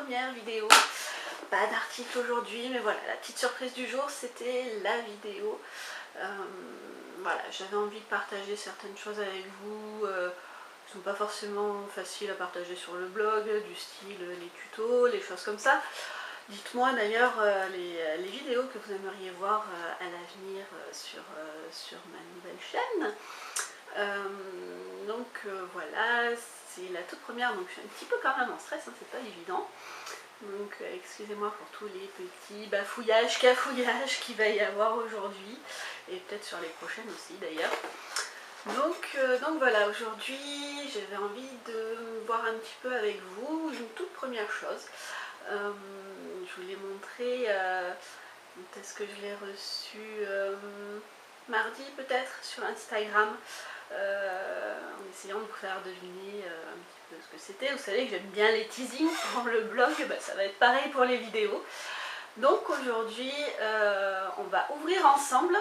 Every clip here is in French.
première vidéo. Pas d'article aujourd'hui, mais voilà, la petite surprise du jour, c'était la vidéo. Voilà, j'avais envie de partager certaines choses avec vous. Qui sont pas forcément faciles à partager sur le blog, du style les tutos, les choses comme ça. Dites-moi d'ailleurs les vidéos que vous aimeriez voir à l'avenir sur ma nouvelle chaîne. Voilà, c'est la toute première, donc je suis un petit peu quand même en stress, hein, c'est pas évident. Donc excusez-moi pour tous les petits bafouillages, cafouillages qu'il va y avoir aujourd'hui, et peut-être sur les prochaines aussi d'ailleurs. Donc voilà, aujourd'hui j'avais envie de voir un petit peu avec vous une toute première chose. Je voulais montrer, quand est-ce que je l'ai reçu, mardi peut-être sur Instagram, en essayant de vous faire deviner un petit peu ce que c'était. Vous savez que j'aime bien les teasings pour le blog, ça va être pareil pour les vidéos. Donc aujourd'hui on va ouvrir ensemble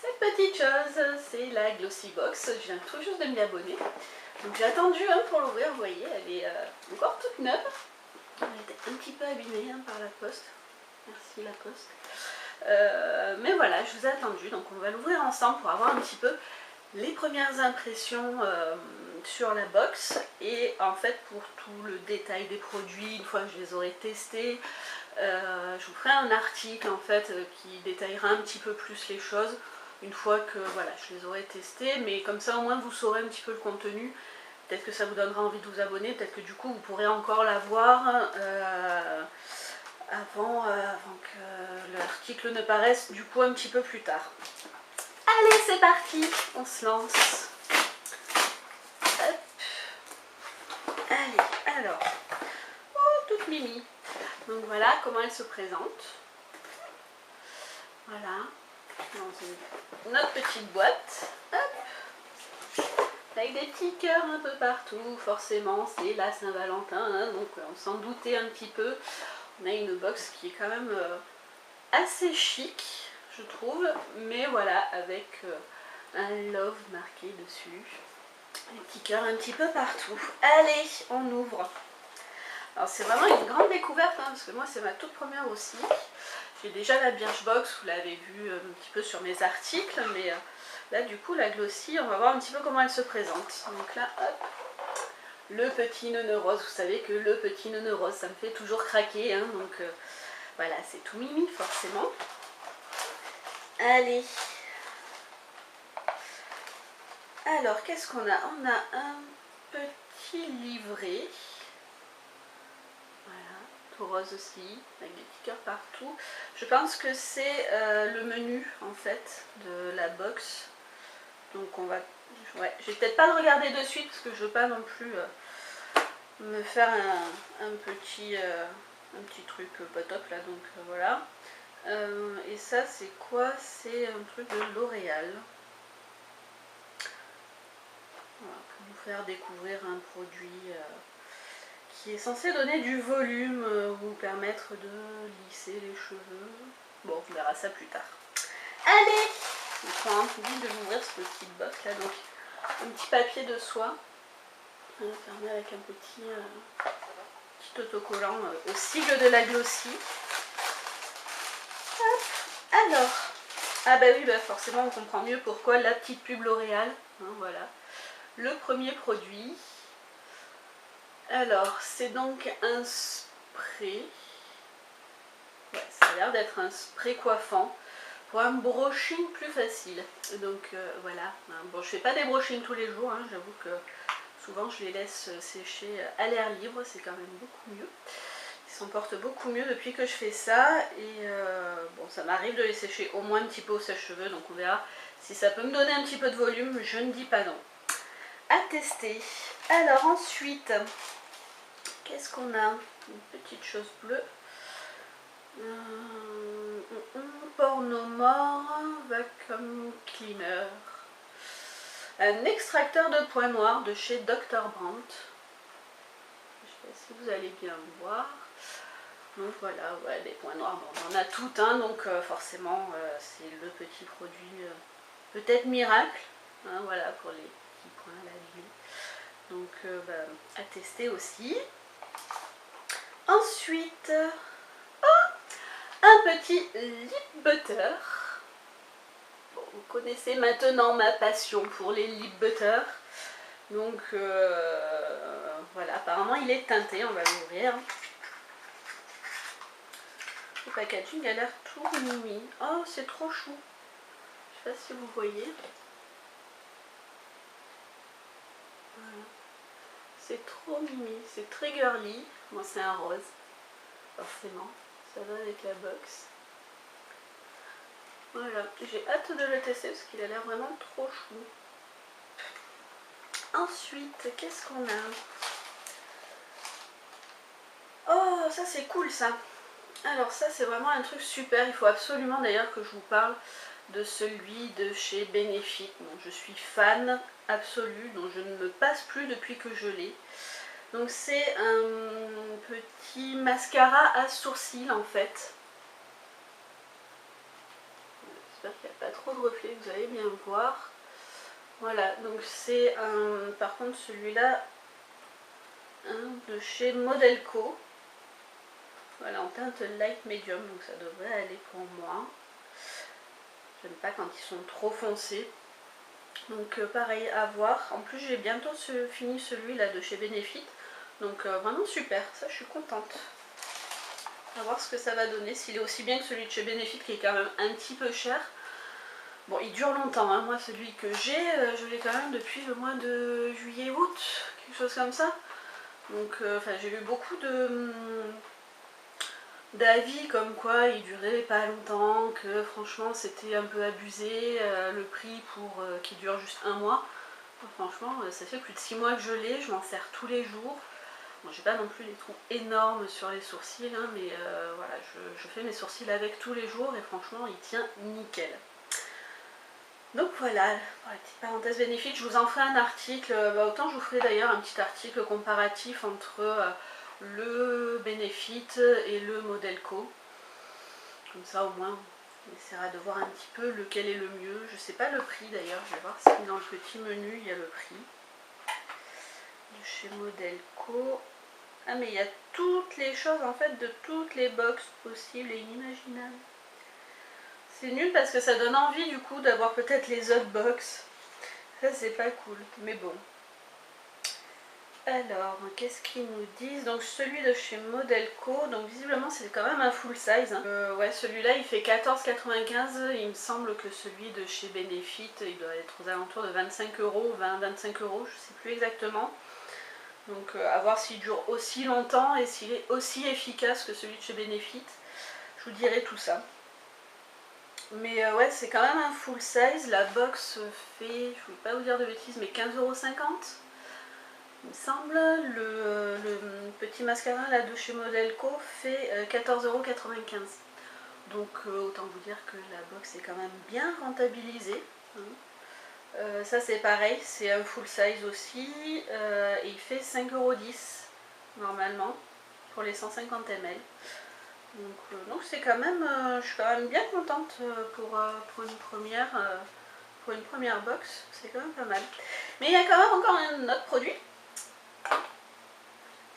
cette petite chose, c'est la Glossy Box. Je viens tout juste de m'y abonner, donc j'ai attendu pour l'ouvrir. Vous voyez, elle est encore toute neuve, elle était un petit peu abîmée par la poste, merci la poste. Mais voilà, je vous ai attendu, donc on va l'ouvrir ensemble pour avoir un petit peu les premières impressions sur la box, et en fait pour tout le détail des produits, une fois que je les aurai testés, je vous ferai un article en fait qui détaillera un petit peu plus les choses une fois que voilà, je les aurai testés, mais comme ça au moins vous saurez un petit peu le contenu. Peut-être que ça vous donnera envie de vous abonner, peut-être que du coup vous pourrez encore la voir avant que l'article ne paraisse du coup un petit peu plus tard. Allez, c'est parti, on se lance. Hop. Allez, alors, oh, toute mimi. Donc voilà comment elle se présente. Voilà, dans notre petite boîte. Hop. Avec des petits cœurs un peu partout, forcément c'est la Saint-Valentin, hein, donc on s'en doutait un petit peu. On a une box qui est quand même assez chic, je trouve, mais voilà, avec un love marqué dessus, des petits cœurs un petit peu partout. Allez, on ouvre. Alors c'est vraiment une grande découverte, hein, parce que moi c'est ma toute première aussi. J'ai déjà la Birchbox, vous l'avez vu un petit peu sur mes articles, mais là du coup la Glossy, on va voir un petit peu comment elle se présente. Donc là, hop, le petit nœud rose. Vous savez que le petit nœud rose, ça me fait toujours craquer, hein, donc voilà, c'est tout mimi forcément. Allez. Alors, qu'est-ce qu'on a? On a un petit livret. Voilà, tout rose aussi, avec des petits cœurs partout. Je pense que c'est le menu, en fait, de la box. Donc, on va... Ouais, je vais peut-être pas le regarder de suite, parce que je veux pas non plus me faire un petit truc pas top, là. Donc, voilà. Et ça, c'est quoi? C'est un truc de L'Oréal. Voilà, pour nous faire découvrir un produit qui est censé donner du volume, vous permettre de lisser les cheveux. Bon, on verra ça plus tard. Allez, je prends un peu vite de l'ouvrir, ce petit box là. Donc, un petit papier de soie. On va fermer avec un petit autocollant au sigle de la Glossy. Hop. Alors, ah bah oui, bah forcément on comprend mieux pourquoi la petite pub L'Oréal. Hein, voilà. Le premier produit. Alors, c'est donc un spray. Ouais, ça a l'air d'être un spray coiffant pour un brushing plus facile. Donc voilà. Bon, je fais pas des brushings tous les jours, hein, j'avoue que souvent je les laisse sécher à l'air libre, c'est quand même beaucoup mieux. Ils s'en portent beaucoup mieux depuis que je fais ça, et bon, ça m'arrive de les sécher au moins un petit peu au sèche-cheveux, donc on verra si ça peut me donner un petit peu de volume, je ne dis pas non. À tester. Alors ensuite, qu'est-ce qu'on a? Une petite chose bleue. Pornomore Vacuum Cleaner. Un extracteur de points noirs de chez Dr. Brandt. Je sais pas si vous allez bien voir. Donc voilà, ouais, des points noirs, bon, on en a tout un, donc forcément c'est le petit produit peut-être miracle, hein, voilà, pour les petits points à la vie. Donc à tester aussi. Ensuite, Ensuite, un petit lip butter. Bon, vous connaissez maintenant ma passion pour les lip butter. Donc voilà, apparemment il est teinté, on va l'ouvrir. Le packaging a l'air tout mimi. Oh, c'est trop chou. Je sais pas si vous voyez. Voilà. C'est trop mimi, c'est très girly. Moi c'est un rose, forcément. Ça va avec la box. Voilà, j'ai hâte de le tester parce qu'il a l'air vraiment trop chou. Ensuite, qu'est-ce qu'on a? Oh, ça c'est cool ça. Alors ça c'est vraiment un truc super. Il faut absolument d'ailleurs que je vous parle de celui de chez Benefit. Donc, je suis fan absolue, donc je ne me passe plus depuis que je l'ai. Donc c'est un petit mascara à sourcils en fait. J'espère qu'il n'y a pas trop de reflets, vous allez bien voir. Voilà, donc c'est un, par contre celui-là de chez Modelco. Voilà, en teinte light medium, donc ça devrait aller pour moi. J'aime pas quand ils sont trop foncés. Donc pareil, à voir. En plus j'ai bientôt fini celui-là de chez Benefit. Donc vraiment super, ça je suis contente. On va voir ce que ça va donner, s'il est aussi bien que celui de chez Benefit qui est quand même un petit peu cher. Bon, il dure longtemps, hein. Moi celui que j'ai, je l'ai quand même depuis le mois de juillet-août, quelque chose comme ça. Donc j'ai lu beaucoup d'avis comme quoi il durait pas longtemps, que franchement c'était un peu abusé, le prix pour qu'il dure juste un mois. Franchement, ça fait plus de 6 mois que je l'ai, je m'en sers tous les jours. Bon, j'ai pas non plus des trous énormes sur les sourcils, hein, mais voilà, je fais mes sourcils avec tous les jours et franchement, il tient nickel. Donc voilà, pour la petite parenthèse Benefit, je vous en ferai un article, autant je vous ferai d'ailleurs un petit article comparatif entre le Benefit et le Modelco. Comme ça au moins on essaiera de voir un petit peu lequel est le mieux. Je sais pas le prix d'ailleurs, je vais voir si dans le petit menu il y a le prix. De chez Modelco. Ah mais il y a toutes les choses en fait de toutes les box possibles et inimaginables. C'est nul parce que ça donne envie du coup d'avoir peut-être les autres box. Ça c'est pas cool, mais bon. Alors, qu'est-ce qu'ils nous disent? Donc celui de chez Modelco, donc visiblement c'est quand même un full size. Hein. Ouais, celui-là il fait 14,95 €. Il me semble que celui de chez Benefit, il doit être aux alentours de 25 €, 20-25 €, je sais plus exactement. Donc à voir s'il dure aussi longtemps et s'il est aussi efficace que celui de chez Benefit. Je vous dirai tout ça. Mais ouais, c'est quand même un full size. La box fait, je ne vais pas vous dire de bêtises, mais 15,50 €. Il me semble. Le petit mascara là de chez Modelco fait 14,95 €. Donc autant vous dire que la box est quand même bien rentabilisée. Hein. Ça c'est pareil, c'est un full size aussi. Et il fait 5,10 € normalement pour les 150 ml. Donc c'est quand même, je suis quand même bien contente pour une première box, c'est quand même pas mal. Mais il y a quand même encore un autre produit.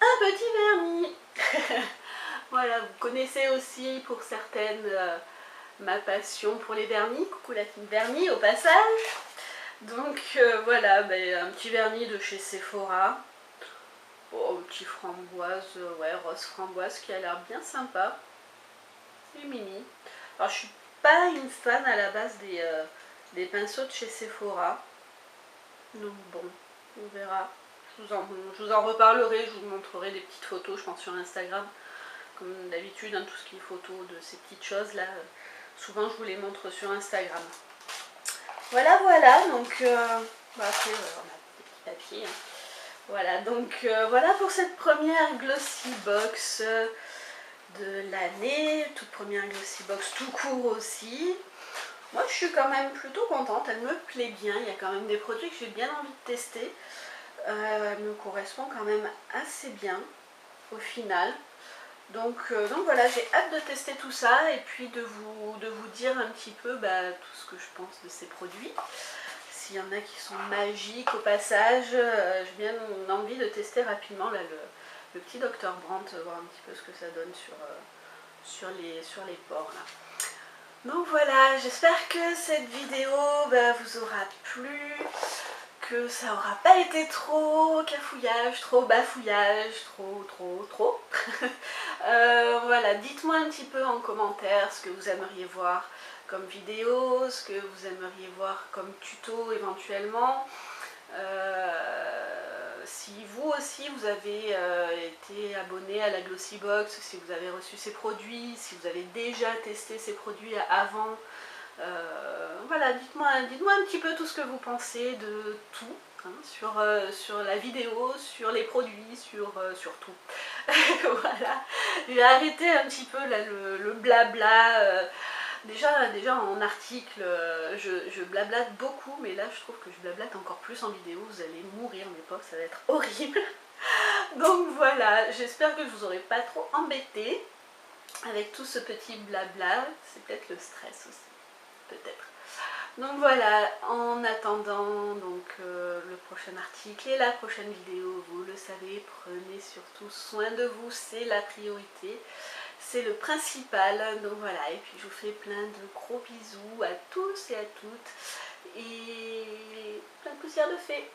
Un petit vernis. Voilà, vous connaissez aussi pour certaines ma passion pour les vernis. Coucou la team vernis au passage. Donc voilà, un petit vernis de chez Sephora. Oh, un petit framboise, ouais, rose framboise qui a l'air bien sympa. C'est mini. Alors je suis pas une fan à la base des pinceaux de chez Sephora. Donc bon, on verra. Je vous en reparlerai, je vous montrerai des petites photos, je pense, sur Instagram. Comme d'habitude, hein, tout ce qui est photo de ces petites choses là, souvent je vous les montre sur Instagram. Voilà, voilà, donc après on a des petits papiers. Hein. Voilà, donc voilà pour cette première Glossy Box de l'année, toute première Glossy Box tout court aussi. Moi je suis quand même plutôt contente, elle me plaît bien, il y a quand même des produits que j'ai bien envie de tester. Elle me correspond quand même assez bien au final. Donc voilà, j'ai hâte de tester tout ça et puis de vous dire un petit peu tout ce que je pense de ces produits. S'il y en a qui sont magiques au passage, j'ai bien envie de tester rapidement là, le petit Dr Brandt, voir un petit peu ce que ça donne sur les pores là. Donc voilà, j'espère que cette vidéo vous aura plu, que ça n'aura pas été trop cafouillage, trop bafouillage, trop. Voilà, dites-moi un petit peu en commentaire ce que vous aimeriez voir comme vidéo, ce que vous aimeriez voir comme tuto éventuellement. Si vous aussi vous avez été abonné à la Glossybox, si vous avez reçu ces produits, si vous avez déjà testé ces produits avant, voilà, dites-moi un petit peu tout ce que vous pensez de tout, hein, sur la vidéo, sur les produits, sur tout. Voilà, j'ai arrêté un petit peu là, le blabla. Déjà en article, je blablate beaucoup, mais là je trouve que je blablate encore plus en vidéo. Vous allez mourir, mes pauvres, ça va être horrible. Donc voilà, j'espère que je vous aurai pas trop embêté avec tout ce petit blabla. C'est peut-être le stress aussi, peut-être. Donc voilà, en attendant donc, le prochain article et la prochaine vidéo, vous le savez, prenez surtout soin de vous, c'est la priorité. C'est le principal, donc voilà, et puis je vous fais plein de gros bisous à tous et à toutes, et plein de poussière de fée.